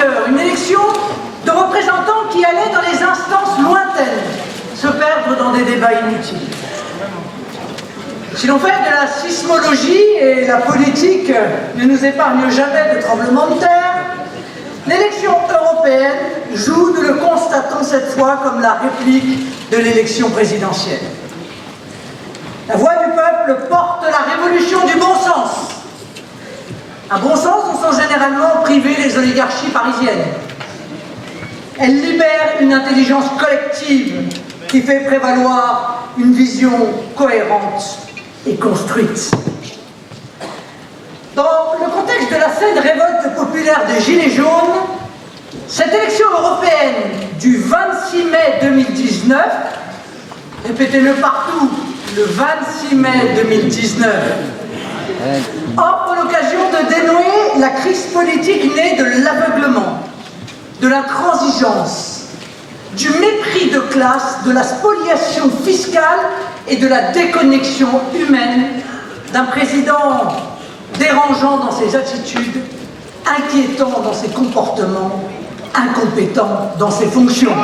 ailleurs, une élection de représentants qui allaient dans les instances lointaines se perdre dans des débats inutiles. Si l'on fait de la sismologie, et la politique ne nous épargne jamais de tremblements de terre, l'élection européenne joue, nous le constatons cette fois, comme la réplique de l'élection présidentielle. La voix du peuple porte la révolution du bon sens. Un bon sens dont sont généralement privées les oligarchies parisiennes. Elle libère une intelligence collective qui fait prévaloir une vision cohérente et construite. Dans le contexte de la saine révolte populaire des Gilets jaunes, cette élection européenne du 26 mai 2019, répétez-le partout, le 26 mai 2019, offre l'occasion de dénouer la crise politique née de l'aveuglement, de l'intransigeance, du mépris de classe, de la spoliation fiscale et de la déconnexion humaine d'un président dérangeant dans ses attitudes, inquiétant dans ses comportements, incompétent dans ses fonctions.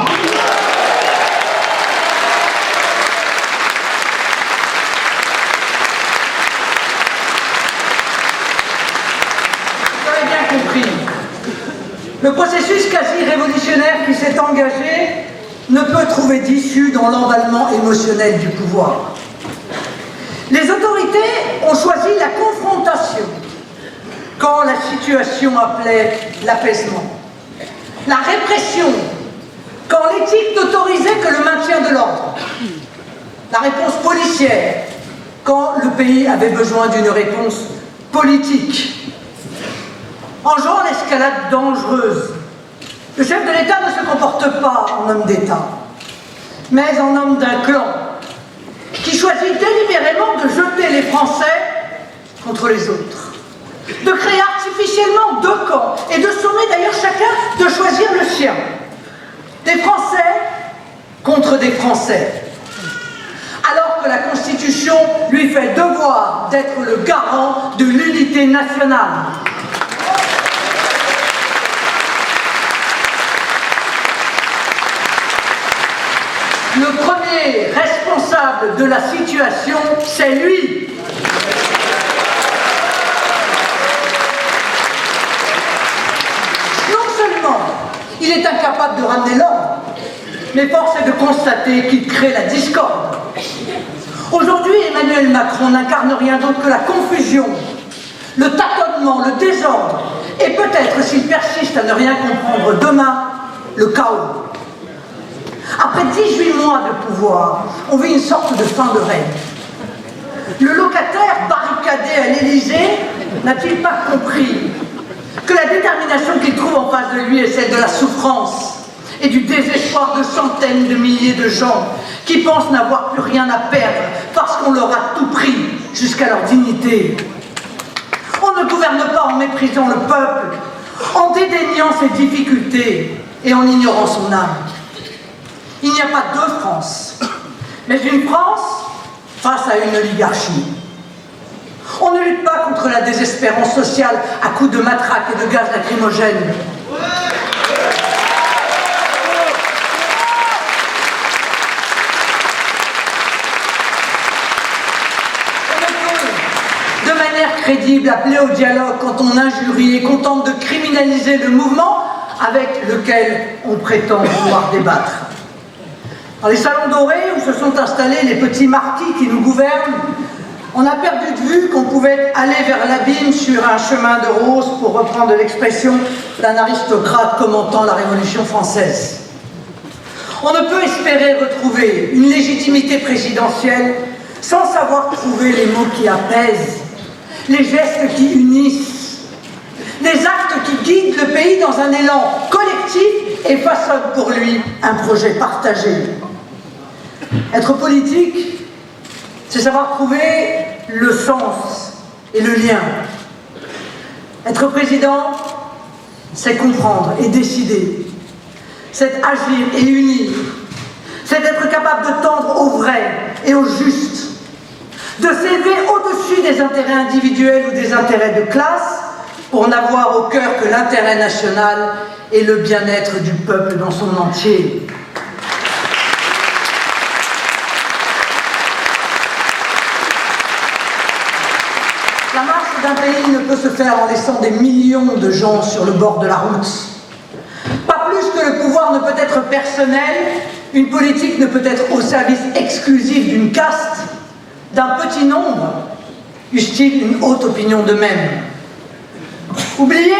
Vous avez bien compris. Le processus quasi révolutionnaire qui s'est engagé ne peut trouver d'issue dans l'emballement émotionnel du pouvoir. Les autorités ont choisi la confrontation quand la situation appelait l'apaisement. La répression quand l'éthique n'autorisait que le maintien de l'ordre. La réponse policière quand le pays avait besoin d'une réponse politique. En jouant l'escalade dangereuse, le chef de l'État ne se comporte pas en homme d'État, mais en homme d'un clan qui choisit délibérément de jeter les Français contre les autres, de créer artificiellement deux camps et de sommer d'ailleurs chacun de choisir le sien. Des Français contre des Français, alors que la Constitution lui fait devoir d'être le garant de l'unité nationale. Le premier responsable de la situation, c'est lui. Non seulement il est incapable de ramener l'ordre, mais force est de constater qu'il crée la discorde. Aujourd'hui, Emmanuel Macron n'incarne rien d'autre que la confusion, le tâtonnement, le désordre, et peut-être, s'il persiste à ne rien comprendre demain, le chaos. Après 18 mois de pouvoir, on vit une sorte de fin de règne. Le locataire barricadé à l'Élysée n'a-t-il pas compris que la détermination qu'il trouve en face de lui est celle de la souffrance et du désespoir de centaines de milliers de gens qui pensent n'avoir plus rien à perdre parce qu'on leur a tout pris jusqu'à leur dignité. On ne gouverne pas en méprisant le peuple, en dédaignant ses difficultés et en ignorant son âme. Il n'y a pas deux France, mais une France face à une oligarchie. On ne lutte pas contre la désespérance sociale à coups de matraques et de gaz lacrymogènes. On ne peut, de manière crédible, appeler au dialogue quand on injurie et qu'on tente de criminaliser le mouvement avec lequel on prétend vouloir débattre. Dans les salons dorés où se sont installés les petits marquis qui nous gouvernent, on a perdu de vue qu'on pouvait aller vers l'abîme sur un chemin de rose, pour reprendre l'expression d'un aristocrate commentant la Révolution française. On ne peut espérer retrouver une légitimité présidentielle sans savoir trouver les mots qui apaisent, les gestes qui unissent, les actes qui guident le pays dans un élan collectif et façonnent pour lui un projet partagé. Être politique, c'est savoir trouver le sens et le lien. Être président, c'est comprendre et décider. C'est agir et unir. C'est être capable de tendre au vrai et au juste. De s'élever au-dessus des intérêts individuels ou des intérêts de classe pour n'avoir au cœur que l'intérêt national et le bien-être du peuple dans son entier. La marche d'un pays ne peut se faire en laissant des millions de gens sur le bord de la route. Pas plus que le pouvoir ne peut être personnel, une politique ne peut être au service exclusif d'une caste, d'un petit nombre, eussent-ils une haute opinion d'eux-mêmes. Oublier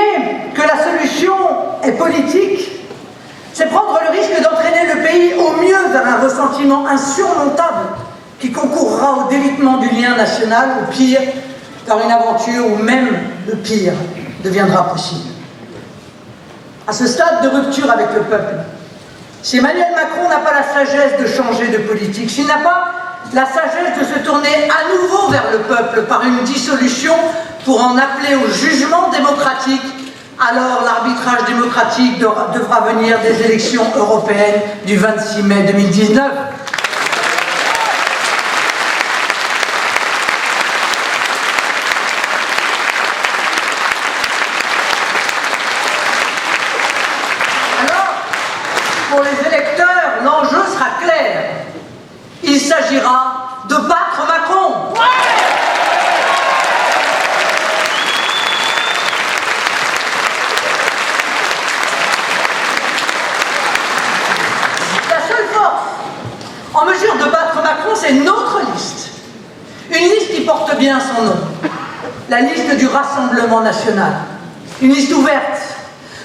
que la solution est politique, c'est prendre le risque d'entraîner le pays au mieux vers un ressentiment insurmontable qui concourra au délitement du lien national, au pire, vers une aventure où même le pire deviendra possible. À ce stade de rupture avec le peuple, si Emmanuel Macron n'a pas la sagesse de changer de politique, s'il n'a pas la sagesse de se tourner à nouveau vers le peuple par une dissolution pour en appeler au jugement démocratique, alors l'arbitrage démocratique devra venir des élections européennes du 26 mai 2019. Alors, pour les électeurs, l'enjeu sera clair. Il s'agira de battre Macron. En mesure de battre Macron, c'est notre liste. Une liste qui porte bien son nom. La liste du Rassemblement national. Une liste ouverte,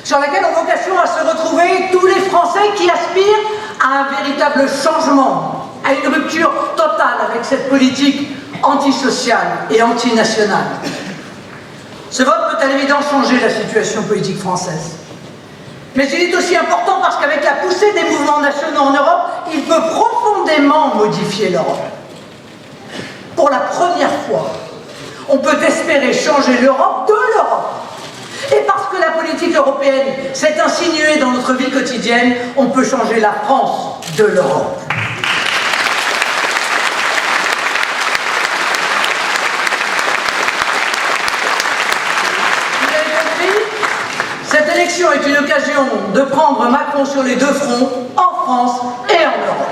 sur laquelle ont vocation à se retrouver tous les Français qui aspirent à un véritable changement, à une rupture totale avec cette politique antisociale et antinationale. Ce vote peut à l'évidence changer la situation politique française. Mais il est aussi important parce qu'avec la poussée des mouvements nationaux en Europe, il peut profondément modifier l'Europe. Pour la première fois, on peut espérer changer l'Europe de l'Europe. Et parce que la politique européenne s'est insinuée dans notre vie quotidienne, on peut changer la France de l'Europe. Cette élection est une occasion de prendre Macron sur les deux fronts, en France et en Europe.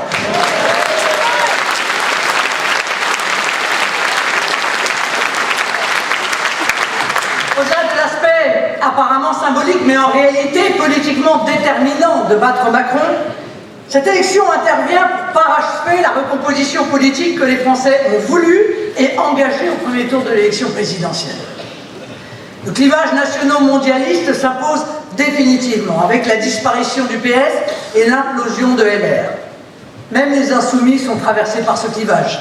Au-delà de l'aspect apparemment symbolique, mais en réalité politiquement déterminant de battre Macron, cette élection intervient pour parachever la recomposition politique que les Français ont voulu et engagée au premier tour de l'élection présidentielle. Le clivage nationaux-mondialiste s'impose définitivement avec la disparition du PS et l'implosion de LR. Même les insoumis sont traversés par ce clivage.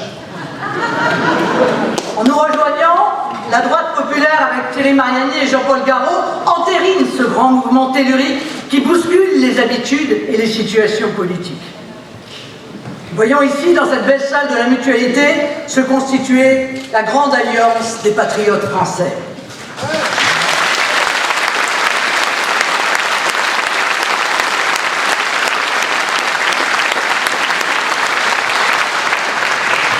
En nous rejoignant, la droite populaire avec Thierry Mariani et Jean-Paul Garot entérine ce grand mouvement tellurique qui bouscule les habitudes et les situations politiques. Voyons ici, dans cette belle salle de la Mutualité, se constituer la grande alliance des patriotes français.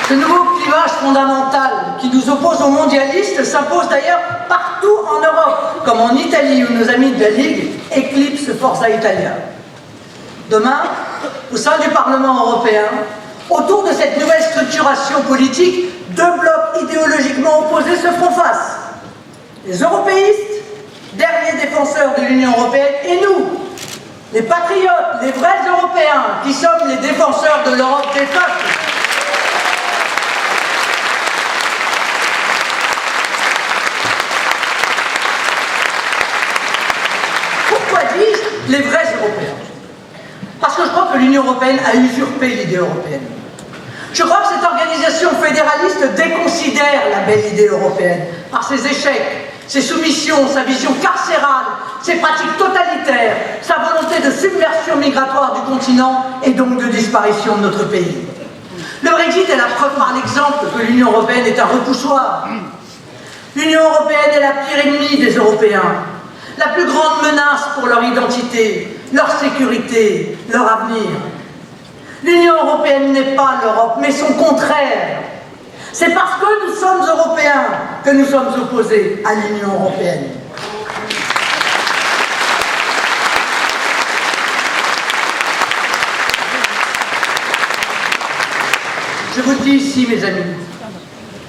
Ce nouveau clivage fondamental qui nous oppose aux mondialistes s'impose d'ailleurs partout en Europe, comme en Italie où nos amis de la Ligue éclipsent Forza Italia. Demain, au sein du Parlement européen, autour de cette nouvelle structuration politique, deux blocs idéologiquement opposés se feront face. Les européistes, derniers défenseurs de l'Union européenne, et nous, les patriotes, les vrais Européens, qui sommes les défenseurs de l'Europe des peuples. Pourquoi dis-je les vrais Européens? Parce que je crois que l'Union européenne a usurpé l'idée européenne. Je crois que cette organisation fédéraliste déconsidère la belle idée européenne par ses échecs, ses soumissions, sa vision carcérale, ses pratiques totalitaires, sa volonté de submersion migratoire du continent et donc de disparition de notre pays. Le Brexit est la preuve par l'exemple que l'Union européenne est un repoussoir. L'Union européenne est la pire ennemie des Européens, la plus grande menace pour leur identité, leur sécurité, leur avenir. L'Union européenne n'est pas l'Europe, mais son contraire. C'est parce que nous sommes Européens que nous sommes opposés à l'Union européenne. Je vous le dis ici, mes amis,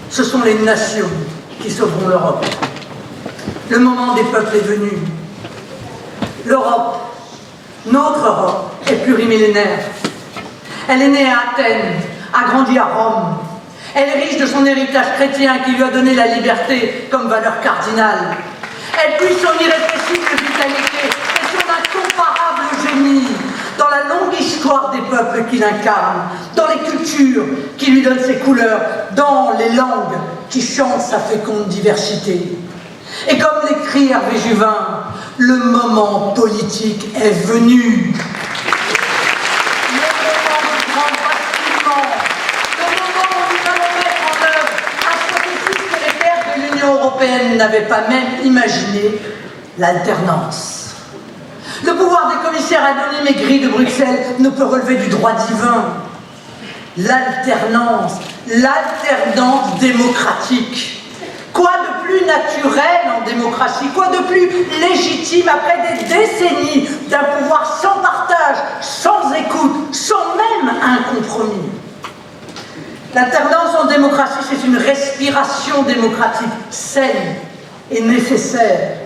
ce sont les nations qui sauveront l'Europe. Le moment des peuples est venu. L'Europe, notre Europe, est plurimillénaire. Elle est née à Athènes, a grandi à Rome. Elle est riche de son héritage chrétien qui lui a donné la liberté comme valeur cardinale. Elle puise son irrépressible vitalité et son incomparable génie dans la longue histoire des peuples qu'il incarne, dans les cultures qui lui donnent ses couleurs, dans les langues qui chantent sa féconde diversité. Et comme l'écrit Hervé Juvin, le moment politique est venu. Le moment du grand basculement, le moment où nous allons mettre en œuvre un processus que les pères de l'Union européenne n'avaient pas même imaginé, l'alternance. Le pouvoir des commissaires anonymes et gris de Bruxelles ne peut relever du droit divin. L'alternance démocratique. Quoi de plus naturel en démocratie? Quoi de plus légitime après des décennies d'un pouvoir sans partage, sans écoute, sans même un compromis? L'alternance en démocratie, c'est une respiration démocratique saine et nécessaire.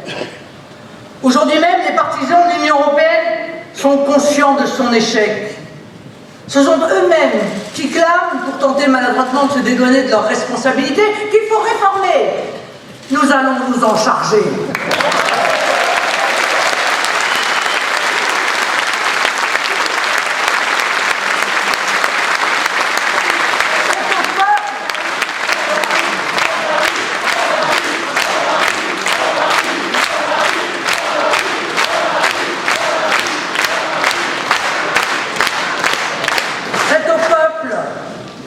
Aujourd'hui même, les partisans de l'Union européenne sont conscients de son échec. Ce sont eux-mêmes qui clament, pour tenter maladroitement de se dédouaner de leurs responsabilités, qu'il faut réformer. Nous allons nous en charger.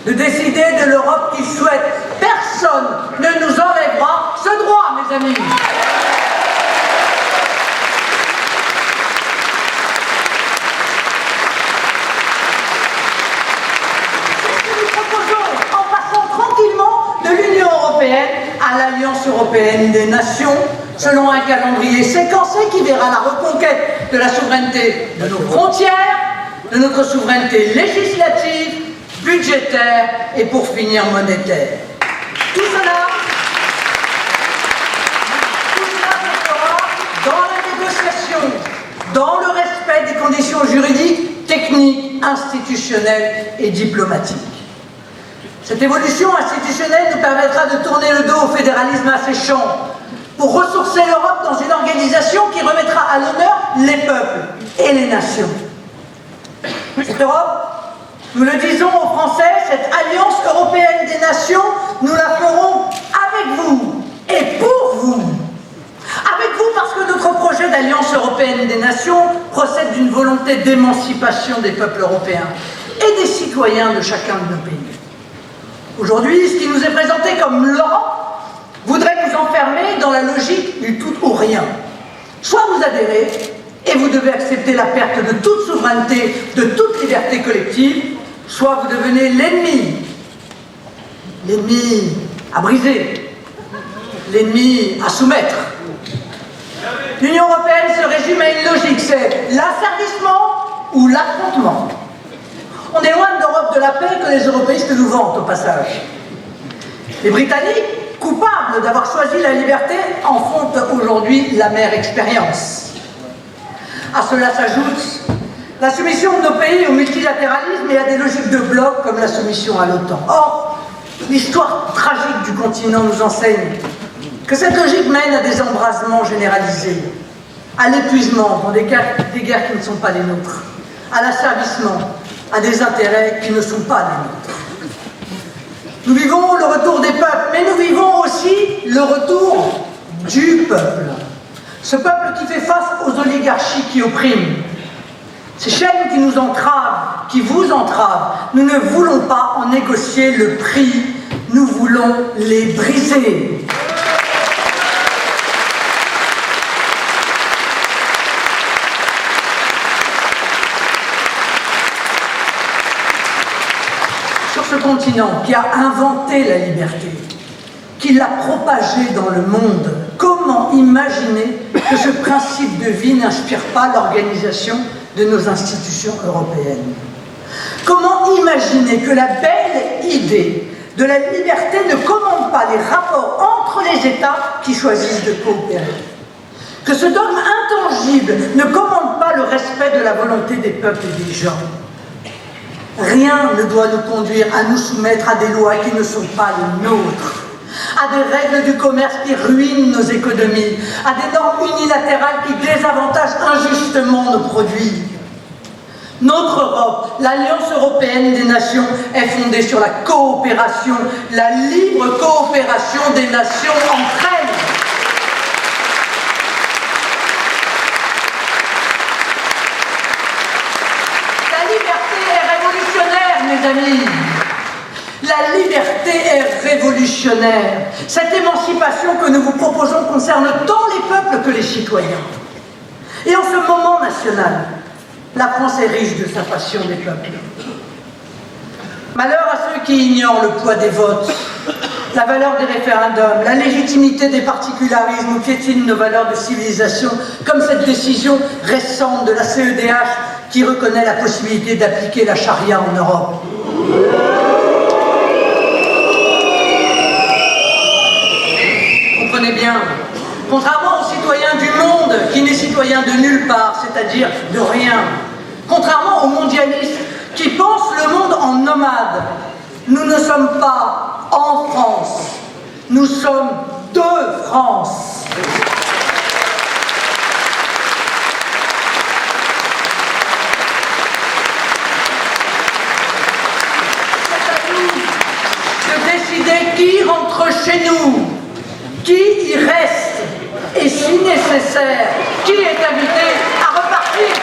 De décider de l'Europe qu'il souhaite. Personne ne nous enlèvera ce droit, mes amis. C'est ce que nous proposons en passant tranquillement de l'Union européenne à l'Alliance européenne des nations, selon un calendrier séquencé qui verra la reconquête de la souveraineté de nos frontières, de notre souveraineté législative, budgétaire et pour finir monétaire. Tout cela se fera dans la négociation, dans le respect des conditions juridiques, techniques, institutionnelles et diplomatiques. Cette évolution institutionnelle nous permettra de tourner le dos au fédéralisme asséchant pour ressourcer l'Europe dans une organisation qui remettra à l'honneur les peuples et les nations. Cette Europe, nous le disons aux Français, cette alliance européenne des nations, nous la ferons avec vous et pour vous. Avec vous parce que notre projet d'alliance européenne des nations procède d'une volonté d'émancipation des peuples européens et des citoyens de chacun de nos pays. Aujourd'hui, ce qui nous est présenté comme l'Europe voudrait nous enfermer dans la logique du tout ou rien. Soit vous adhérez et vous devez accepter la perte de toute souveraineté, de toute liberté collective, soit vous devenez l'ennemi à briser, l'ennemi à soumettre. L'Union européenne se résume à une logique, c'est l'asservissement ou l'affrontement. On est loin de l'Europe de la paix que les européistes nous vantent au passage. Les Britanniques, coupables d'avoir choisi la liberté, en font aujourd'hui l'amère expérience. À cela s'ajoute la soumission de nos pays au multilatéralisme et à des logiques de bloc comme la soumission à l'OTAN. Or, l'histoire tragique du continent nous enseigne que cette logique mène à des embrasements généralisés, à l'épuisement dans des guerres qui ne sont pas les nôtres, à l'asservissement, à des intérêts qui ne sont pas les nôtres. Nous vivons le retour des peuples, mais nous vivons aussi le retour du peuple. Ce peuple qui fait face aux oligarchies qui oppriment. Ces chaînes qui nous entravent, qui vous entravent, nous ne voulons pas en négocier le prix, nous voulons les briser. Sur ce continent qui a inventé la liberté, qui l'a propagée dans le monde, comment imaginer que ce principe de vie n'inspire pas l'organisation de nos institutions européennes? Comment imaginer que la belle idée de la liberté ne commande pas les rapports entre les États qui choisissent de coopérer? Que ce dogme intangible ne commande pas le respect de la volonté des peuples et des gens? Rien ne doit nous conduire à nous soumettre à des lois qui ne sont pas les nôtres, à des règles du commerce qui ruinent nos économies, à des normes unilatérales qui désavantagent injustement nos produits. Notre Europe, l'Alliance européenne des nations, est fondée sur la coopération, la libre coopération des nations entre elles. La liberté est révolutionnaire, mes amis. La liberté est révolutionnaire. Cette émancipation que nous vous proposons concerne tant les peuples que les citoyens. Et en ce moment national, la France est riche de sa passion des peuples. Malheur à ceux qui ignorent le poids des votes, la valeur des référendums, la légitimité des particularismes ou piétinent nos valeurs de civilisation, comme cette décision récente de la CEDH qui reconnaît la possibilité d'appliquer la charia en Europe. Comprenez bien, contrairement aux citoyens du monde qui n'est citoyen de nulle part, c'est-à-dire de rien, contrairement aux mondialistes qui pensent le monde en nomade, nous ne sommes pas en France, nous sommes de France. C'est à nous de décider qui rentre chez nous, qui y reste et, si nécessaire, qui est invité à repartir.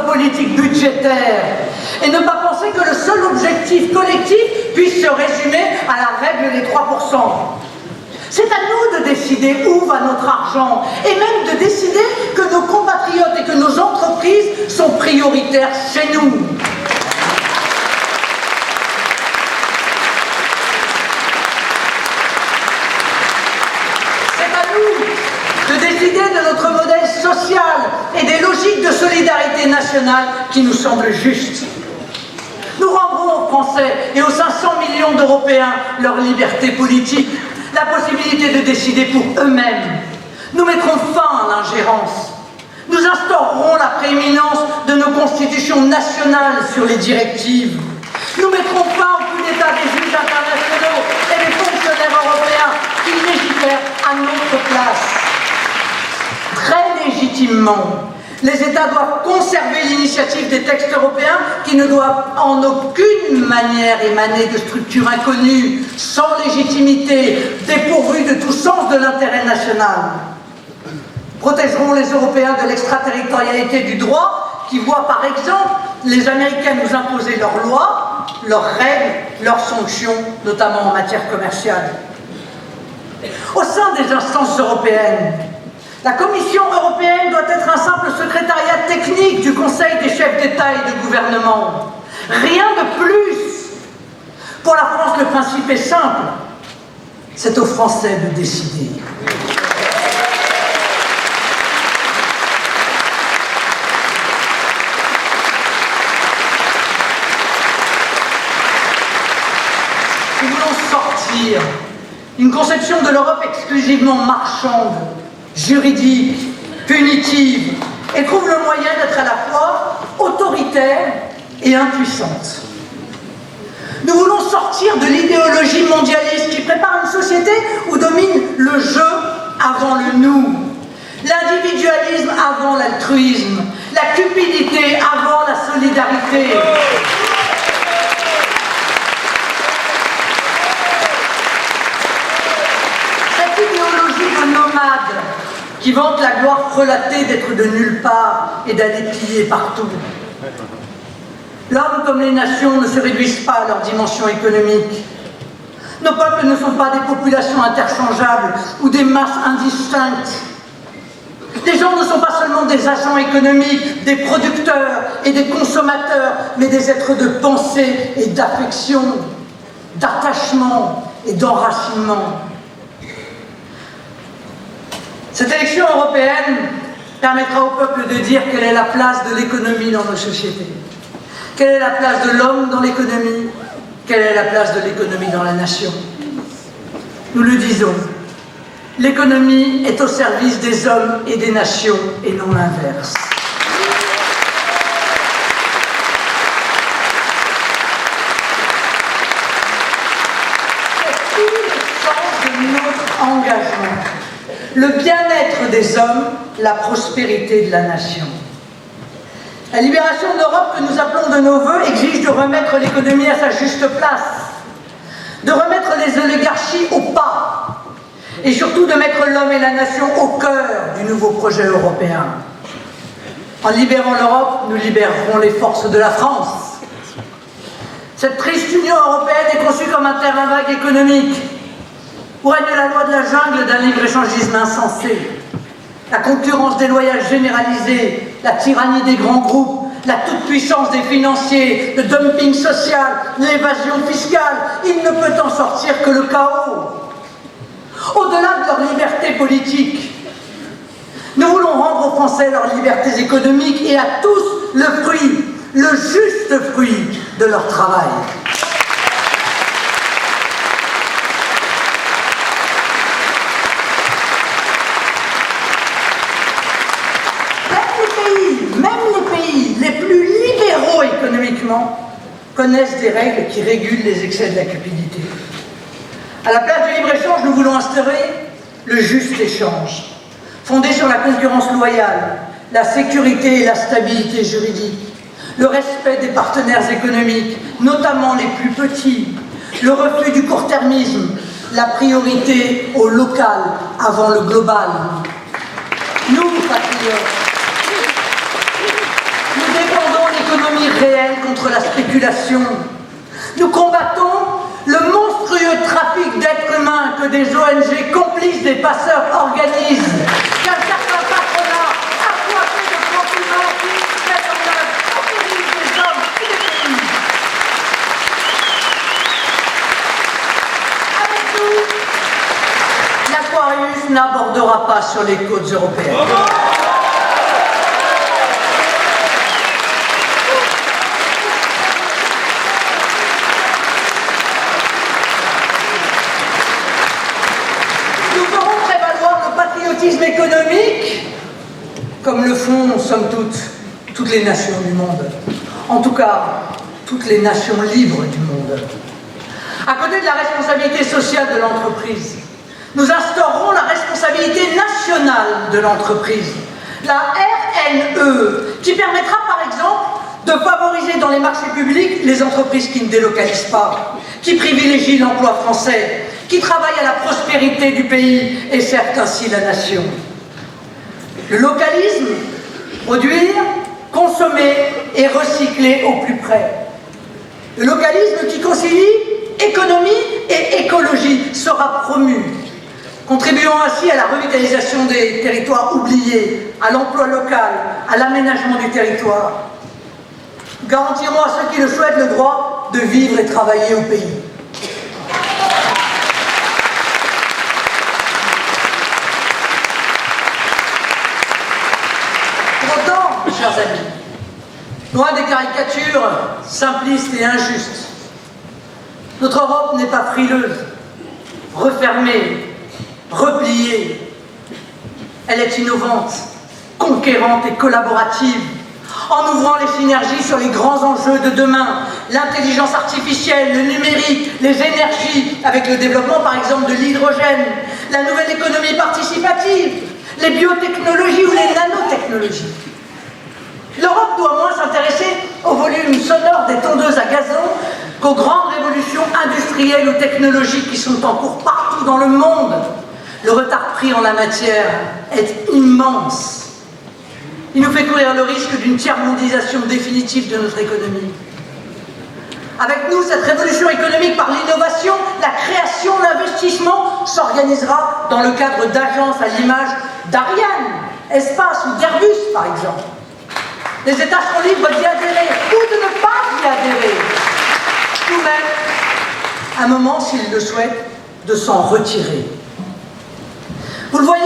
Politique budgétaire et ne pas penser que le seul objectif collectif puisse se résumer à la règle des 3%. C'est à nous de décider où va notre argent et même de décider que nos compatriotes et que nos entreprises sont prioritaires chez nous. De décider de notre modèle social et des logiques de solidarité nationale qui nous semblent justes. Nous rendrons aux Français et aux 500 millions d'Européens leur liberté politique, la possibilité de décider pour eux-mêmes. Nous mettrons fin à l'ingérence. Nous instaurerons la prééminence de nos constitutions nationales sur les directives. Nous mettrons fin au coup d'État des juges internationaux et des fonctionnaires européens qui légifèrent à notre place. Très légitimement, les États doivent conserver l'initiative des textes européens qui ne doivent en aucune manière émaner de structures inconnues, sans légitimité, dépourvues de tout sens de l'intérêt national. Protégerons les Européens de l'extraterritorialité du droit qui voit par exemple les Américains nous imposer leurs lois, leurs règles, leurs sanctions, notamment en matière commerciale. Au sein des instances européennes, la Commission européenne doit être un simple secrétariat technique du Conseil des chefs d'État et de gouvernement. Rien de plus. Pour la France, le principe est simple. C'est aux Français de décider. Nous voulons sortir d'une conception de l'Europe exclusivement marchande, juridique, punitive, et trouve le moyen d'être à la fois autoritaire et impuissante. Nous voulons sortir de l'idéologie mondialiste qui prépare une société où domine le je avant le nous, l'individualisme avant l'altruisme, la cupidité avant la solidarité. Cette idéologie de nomade qui vante la gloire frelatée d'être de nulle part et d'aller piller partout. L'homme comme les nations ne se réduisent pas à leur dimension économique. Nos peuples ne sont pas des populations interchangeables ou des masses indistinctes. Les gens ne sont pas seulement des agents économiques, des producteurs et des consommateurs, mais des êtres de pensée et d'affection, d'attachement et d'enracinement. Cette élection européenne permettra au peuple de dire quelle est la place de l'économie dans nos sociétés. Quelle est la place de l'homme dans l'économie? Quelle est la place de l'économie dans la nation? Nous le disons, l'économie est au service des hommes et des nations et non l'inverse. C'est tout le sens de notre engagement. Le bien-être des hommes, la prospérité de la nation. La libération de l'Europe que nous appelons de nos voeux exige de remettre l'économie à sa juste place, de remettre les oligarchies au pas, et surtout de mettre l'homme et la nation au cœur du nouveau projet européen. En libérant l'Europe, nous libérerons les forces de la France. Cette triste Union européenne est conçue comme un terrain vague économique, où règne la loi de la jungle d'un libre-échangisme insensé. La concurrence déloyale généralisée, la tyrannie des grands groupes, la toute-puissance des financiers, le dumping social, l'évasion fiscale, il ne peut en sortir que le chaos. Au-delà de leur liberté politique, nous voulons rendre aux Français leurs libertés économiques et à tous le fruit, le juste fruit de leur travail. Les plus libéraux économiquement connaissent des règles qui régulent les excès de la cupidité. À la place du libre-échange, nous voulons instaurer le juste échange, fondé sur la concurrence loyale, la sécurité et la stabilité juridique, le respect des partenaires économiques, notamment les plus petits, le refus du court-termisme, la priorité au local avant le global. Nous, patriotes, nous défendons l'économie réelle contre la spéculation. Nous combattons le monstrueux trafic d'êtres humains que des ONG complices des passeurs organisent, qu'un certain patronat assoiffé de profits met en œuvre au péril des hommes et des pays. Avec nous, l'Aquarius n'abordera pas sur les côtes européennes. Économique, comme le font, somme toute, toutes les nations du monde. En tout cas, toutes les nations libres du monde. À côté de la responsabilité sociale de l'entreprise, nous instaurerons la responsabilité nationale de l'entreprise, la RNE, qui permettra par exemple de favoriser dans les marchés publics les entreprises qui ne délocalisent pas, qui privilégient l'emploi français, qui travaillent à la prospérité du pays et servent ainsi la nation. Le localisme, produire, consommer et recycler au plus près. Le localisme qui concilie économie et écologie sera promu, contribuant ainsi à la revitalisation des territoires oubliés, à l'emploi local, à l'aménagement du territoire. Nous garantirons à ceux qui le souhaitent le droit de vivre et travailler au pays. Chers amis, loin des caricatures simplistes et injustes, notre Europe n'est pas frileuse, refermée, repliée. Elle est innovante, conquérante et collaborative, en ouvrant les synergies sur les grands enjeux de demain, l'intelligence artificielle, le numérique, les énergies, avec le développement par exemple de l'hydrogène, la nouvelle économie participative, les biotechnologies ou les nanotechnologies. L'Europe doit moins s'intéresser au volume sonore des tondeuses à gazon qu'aux grandes révolutions industrielles ou technologiques qui sont en cours partout dans le monde. Le retard pris en la matière est immense. Il nous fait courir le risque d'une tiers-mondisation définitive de notre économie. Avec nous, cette révolution économique par l'innovation, la création, l'investissement s'organisera dans le cadre d'agences à l'image d'Ariane, Espace ou d'Airbus, par exemple. Les États sont libres d'y adhérer ou de ne pas y adhérer. Ou même, à un moment, s'ils le souhaitent, de s'en retirer. Vous le voyez,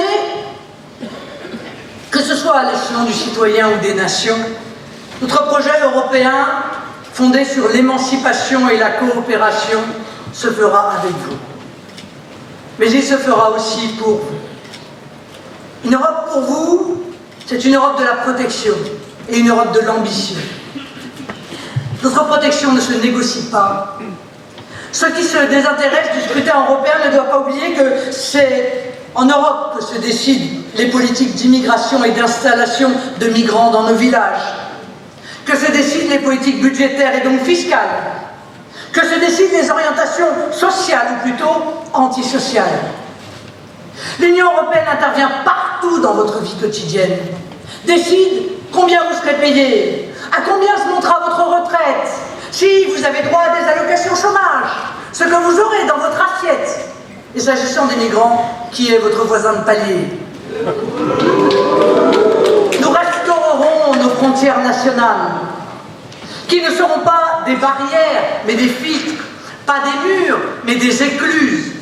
que ce soit à l'échelon du citoyen ou des nations, notre projet européen, fondé sur l'émancipation et la coopération, se fera avec vous. Mais il se fera aussi pour vous. Une Europe pour vous, c'est une Europe de la protection et une Europe de l'ambition. Notre protection ne se négocie pas. Ceux qui se désintéressent du scrutin européen ne doivent pas oublier que c'est en Europe que se décident les politiques d'immigration et d'installation de migrants dans nos villages, que se décident les politiques budgétaires et donc fiscales, que se décident les orientations sociales ou plutôt antisociales. L'Union européenne intervient partout dans votre vie quotidienne, décide combien vous serez payé, à combien se montera votre retraite, si vous avez droit à des allocations chômage, ce que vous aurez dans votre assiette. Et s'agissant des migrants, qui est votre voisin de palier? Nous restaurerons nos frontières nationales, qui ne seront pas des barrières, mais des filtres, pas des murs, mais des écluses.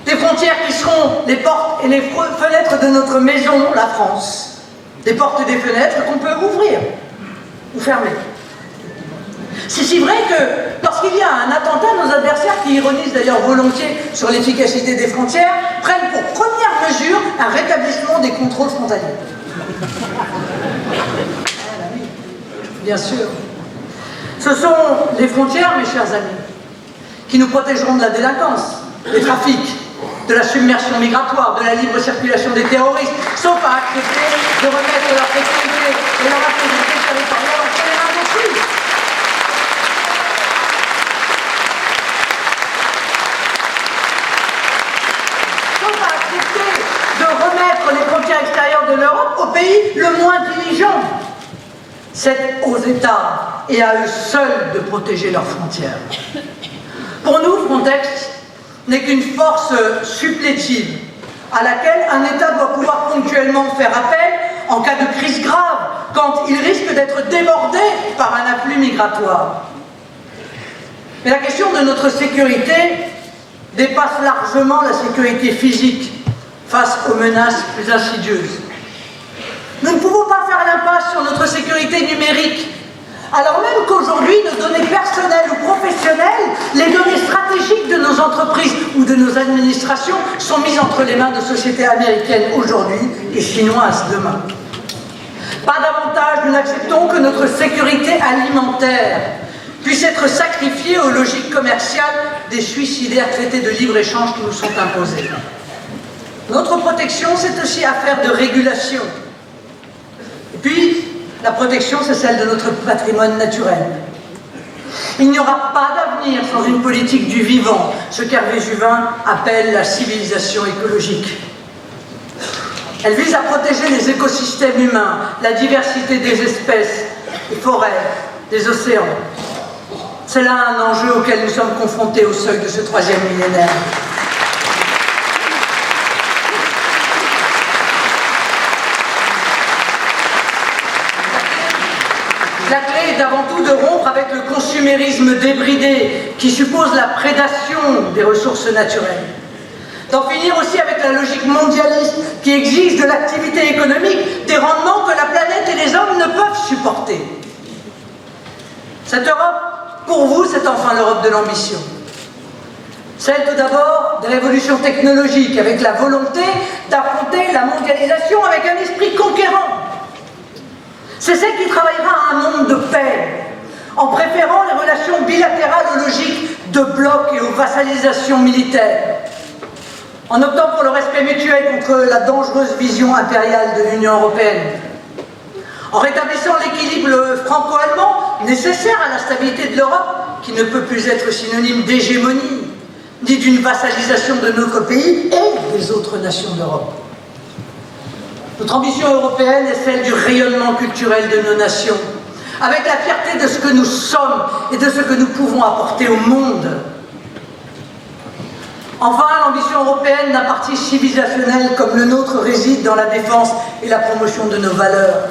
Des frontières qui seront les portes et les fenêtres de notre maison, la France. Des portes et des fenêtres qu'on peut ouvrir ou fermer. C'est si vrai que lorsqu'il y a un attentat, nos adversaires, qui ironisent d'ailleurs volontiers sur l'efficacité des frontières, prennent pour première mesure un rétablissement des contrôles frontaliers. Bien sûr. Ce sont les frontières, mes chers amis, qui nous protégeront de la délinquance, des trafics, de la submersion migratoire, de la libre circulation des terroristes, sauf à accepter de remettre leur sécurité et leur intégrité territoriale entre les mains d'autrui. Sauf à accepter de remettre les frontières extérieures de l'Europe au pays le moins diligent. C'est aux États et à eux seuls de protéger leurs frontières. Pour nous, Frontex n'est qu'une force supplétive à laquelle un État doit pouvoir ponctuellement faire appel en cas de crise grave, quand il risque d'être débordé par un afflux migratoire. Mais la question de notre sécurité dépasse largement la sécurité physique face aux menaces plus insidieuses. Nous ne pouvons pas faire l'impasse sur notre sécurité numérique, alors même qu'aujourd'hui, nos données personnelles ou professionnelles, les données stratégiques de nos entreprises ou de nos administrations sont mises entre les mains de sociétés américaines aujourd'hui et chinoises demain. Pas davantage, nous n'acceptons que notre sécurité alimentaire puisse être sacrifiée aux logiques commerciales des suicidaires traités de libre-échange qui nous sont imposés. Notre protection, c'est aussi affaire de régulation. Et puis, la protection, c'est celle de notre patrimoine naturel. Il n'y aura pas d'avenir sans une politique du vivant, ce qu'Hervé Juvin appelle la civilisation écologique. Elle vise à protéger les écosystèmes humains, la diversité des espèces, des forêts, des océans. C'est là un enjeu auquel nous sommes confrontés au seuil de ce 3e millénaire. La clé est avant tout de rompre avec le consumérisme débridé qui suppose la prédation des ressources naturelles. D'en finir aussi avec la logique mondialiste qui exige de l'activité économique des rendements que la planète et les hommes ne peuvent supporter. Cette Europe, pour vous, c'est enfin l'Europe de l'ambition. Celle tout d'abord des révolutions technologiques avec la volonté d'affronter la mondialisation avec un esprit conquérant. C'est celle qui travaillera à un monde de paix, en préférant les relations bilatérales aux logiques de bloc et aux vassalisations militaires, en optant pour le respect mutuel contre la dangereuse vision impériale de l'Union européenne, en rétablissant l'équilibre franco-allemand nécessaire à la stabilité de l'Europe, qui ne peut plus être synonyme d'hégémonie, ni d'une vassalisation de notre pays et des autres nations d'Europe. Notre ambition européenne est celle du rayonnement culturel de nos nations, avec la fierté de ce que nous sommes et de ce que nous pouvons apporter au monde. Enfin, l'ambition européenne d'un parti civilisationnel comme le nôtre réside dans la défense et la promotion de nos valeurs,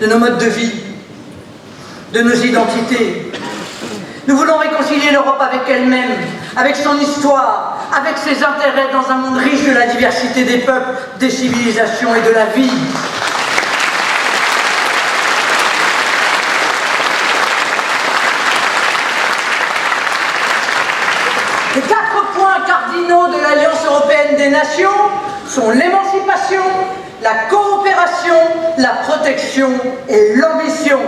de nos modes de vie, de nos identités. Nous voulons réconcilier l'Europe avec elle-même, avec son histoire, avec ses intérêts dans un monde riche de la diversité des peuples, des civilisations et de la vie. Les 4 points cardinaux de l'Alliance européenne des nations sont l'émancipation, la coopération, la protection et l'ambition.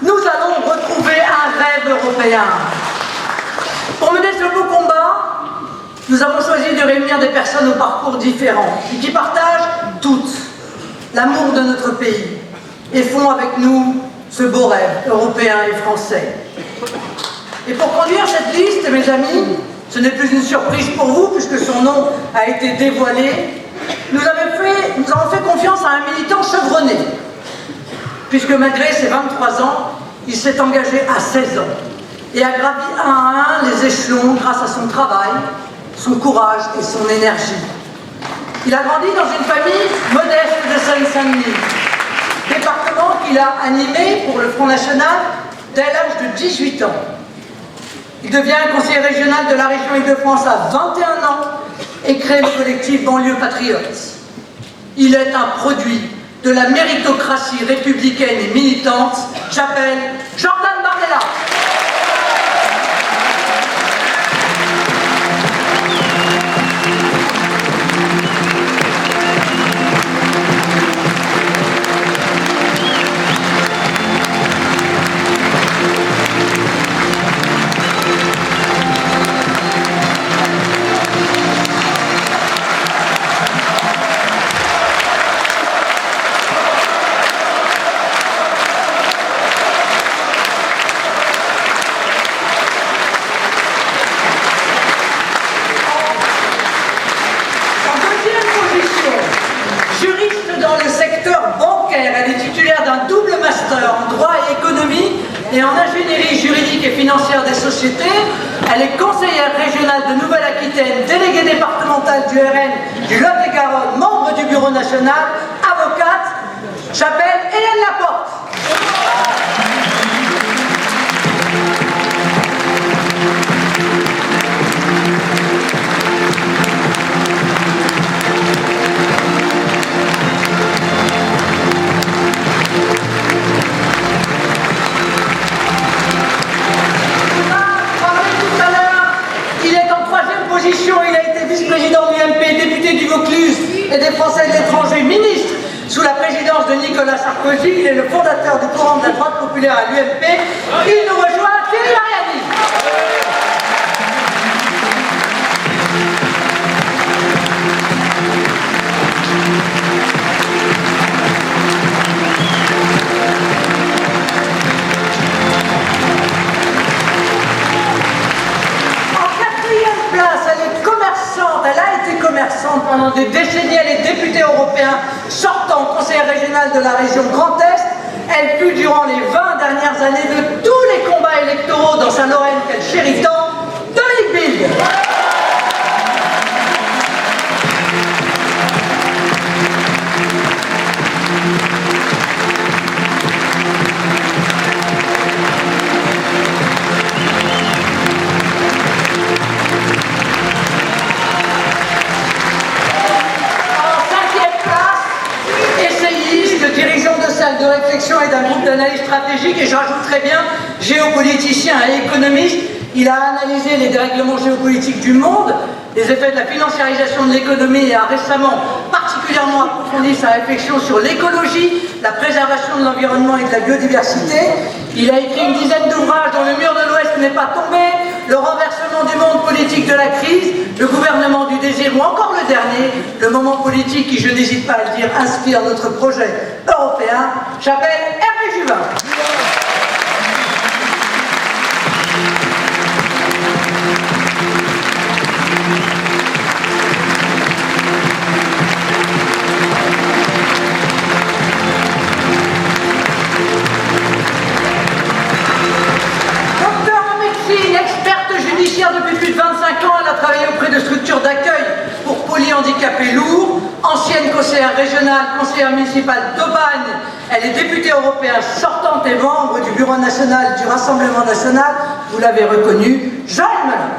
Nous allons retrouver un rêve européen. Pour mener ce beau combat, nous avons choisi de réunir des personnes au parcours différents et qui partagent toutes l'amour de notre pays et font avec nous ce beau rêve européen et français. Et pour conduire cette liste, mes amis, ce n'est plus une surprise pour vous puisque son nom a été dévoilé, nous avons fait confiance à un militant chevronné, puisque malgré ses 23 ans, il s'est engagé à 16 ans et a gravi un à un les échelons grâce à son travail, son courage et son énergie. Il a grandi dans une famille modeste de Seine-Saint-Denis, département qu'il a animé pour le Front National dès l'âge de 18 ans. Il devient conseiller régional de la région Île-de-France à 21 ans et crée le collectif Banlieue Patriote. Il est un produit de la méritocratie républicaine et militante. J'appelle Jordan Bardella. Et en ingénierie juridique et financière des sociétés, elle est conseillère régionale de Nouvelle-Aquitaine, déléguée départementale du RN du Lot-et-Garonne, membre du bureau national, avocate. J'appelle Hélène Laporte. Il a été vice-président de l'UMP, député du Vaucluse et des Français de l'étranger, ministre sous la présidence de Nicolas Sarkozy. Il est le fondateur du courant de la droite populaire à l'UMP. Il nous rejoint, Thierry Mariani. Elle a été commerçante pendant des décennies, elle est députée européen sortant, conseillère régionale de la région Grand Est. Elle fut durant les 20 dernières années de tous les combats électoraux dans sa Lorraine qu'elle chérit tant, Dominique Bilde. De réflexion et d'un groupe d'analyse stratégique, et je rajouterais bien géopoliticien et économiste. Il a analysé les dérèglements géopolitiques du monde, les effets de la financiarisation de l'économie et a récemment particulièrement approfondi sa réflexion sur l'écologie, la préservation de l'environnement et de la biodiversité. Il a écrit une dizaine d'ouvrages dont Le mur de l'Ouest n'est pas tombé, Le renversement du monde politique de la crise, Le gouvernement du désir ou encore le dernier, Le moment politique qui, je n'hésite pas à le dire, inspire notre projet européen. J'appelle Hervé Juvin. ancienne conseillère régionale, conseillère municipale d'Aubagne. Elle est députée européenne sortante et membre du Bureau national du Rassemblement national. Vous l'avez reconnue, Joëlle Melin.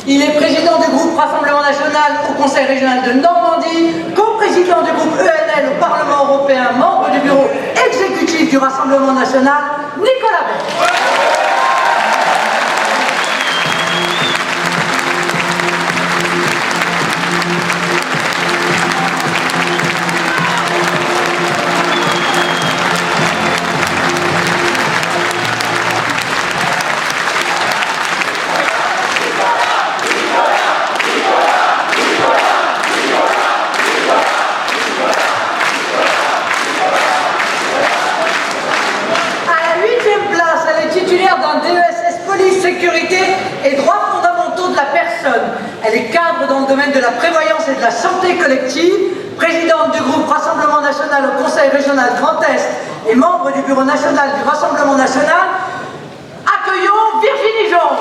Il est président du groupe Rassemblement National au Conseil régional de Normandie, co-président du groupe ENL au Parlement européen, membre du bureau exécutif du Rassemblement National, Nicolas Bay. Sécurité et droits fondamentaux de la personne. Elle est cadre dans le domaine de la prévoyance et de la santé collective, présidente du groupe Rassemblement National au Conseil régional Grand Est et membre du bureau national du Rassemblement National. Accueillons Virginie Jean.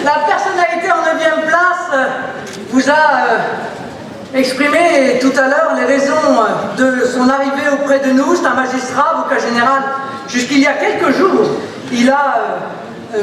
La personnalité en 9e place vous a exprimé tout à l'heure les raisons de son arrivée auprès de nous. C'est un magistrat, avocat général, jusqu'il y a quelques jours. Il a,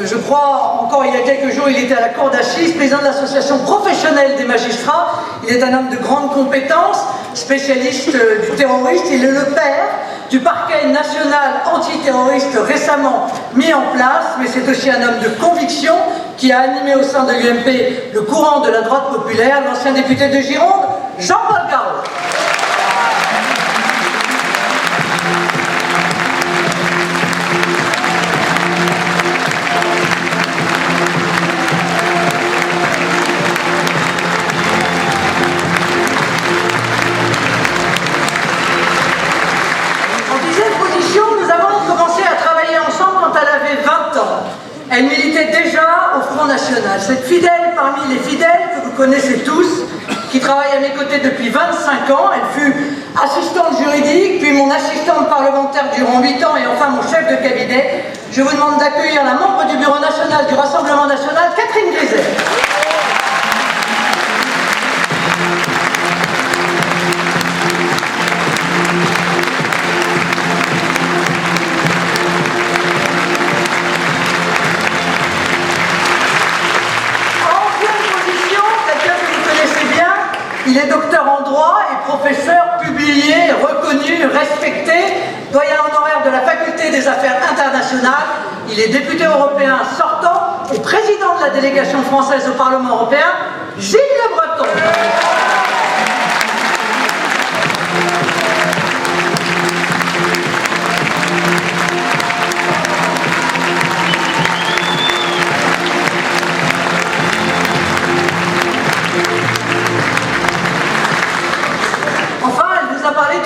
je crois, encore il y a quelques jours, il était à la cour d'assises, président de l'association professionnelle des magistrats. Il est un homme de grande compétence, spécialiste du terroriste. Il est le père du parquet national antiterroriste récemment mis en place, mais c'est aussi un homme de conviction qui a animé au sein de l'UMP le courant de la droite populaire, l'ancien député de Gironde, Jean-Paul Garot. Elle militait déjà au Front National. Cette fidèle parmi les fidèles que vous connaissez tous, qui travaille à mes côtés depuis 25 ans, elle fut assistante juridique, puis mon assistante parlementaire durant 8 ans et enfin mon chef de cabinet. Je vous demande d'accueillir la membre du Bureau national du Rassemblement national, Catherine Griset. Il est docteur en droit et professeur publié, reconnu, respecté, doyen honoraire de la faculté des affaires internationales. Il est député européen sortant et président de la délégation française au Parlement européen, Gilles Le Breton.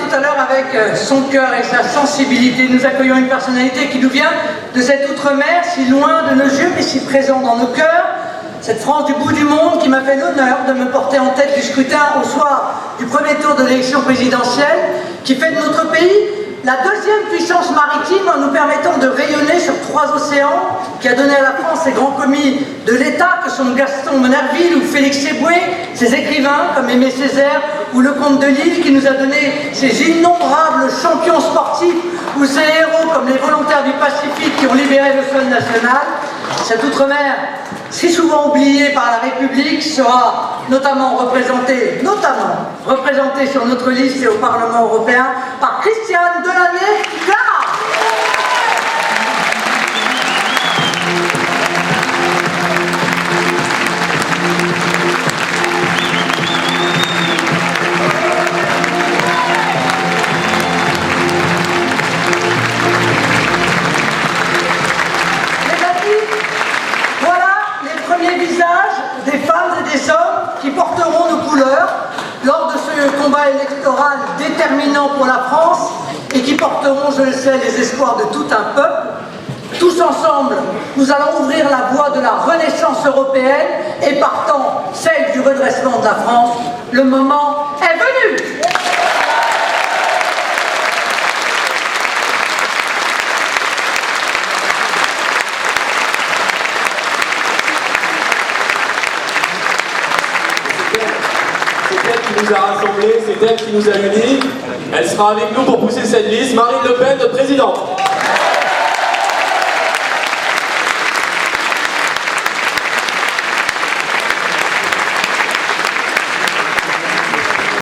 Tout à l'heure avec son cœur et sa sensibilité. Nous accueillons une personnalité qui nous vient de cette outre-mer, si loin de nos yeux mais si présent dans nos cœurs, cette France du bout du monde qui m'a fait l'honneur de me porter en tête du scrutin au soir du premier tour de l'élection présidentielle, qui fait de notre pays la deuxième puissance maritime en nous permettant de rayonner sur 3 océans, qui a donné à la France ses grands commis de l'État que sont Gaston Monnerville ou Félix Éboué, ses écrivains comme Aimé Césaire ou Lecomte de Lille, qui nous a donné ces innombrables champions sportifs ou ces héros comme les volontaires du Pacifique qui ont libéré le sol national. Cette outre-mer, si souvent oubliée par la République, sera notamment représentée sur notre liste et au Parlement européen par Christiane Delannay-Clara. déterminants pour la France et qui porteront, je le sais, les espoirs de tout un peuple. Tous ensemble, nous allons ouvrir la voie de la renaissance européenne et partant celle du redressement de la France. Le moment est venu. C'est elle qui nous a rassemblés, c'est elle qui nous a unis. Elle sera avec nous pour pousser cette liste. Marine Le Pen, notre présidente.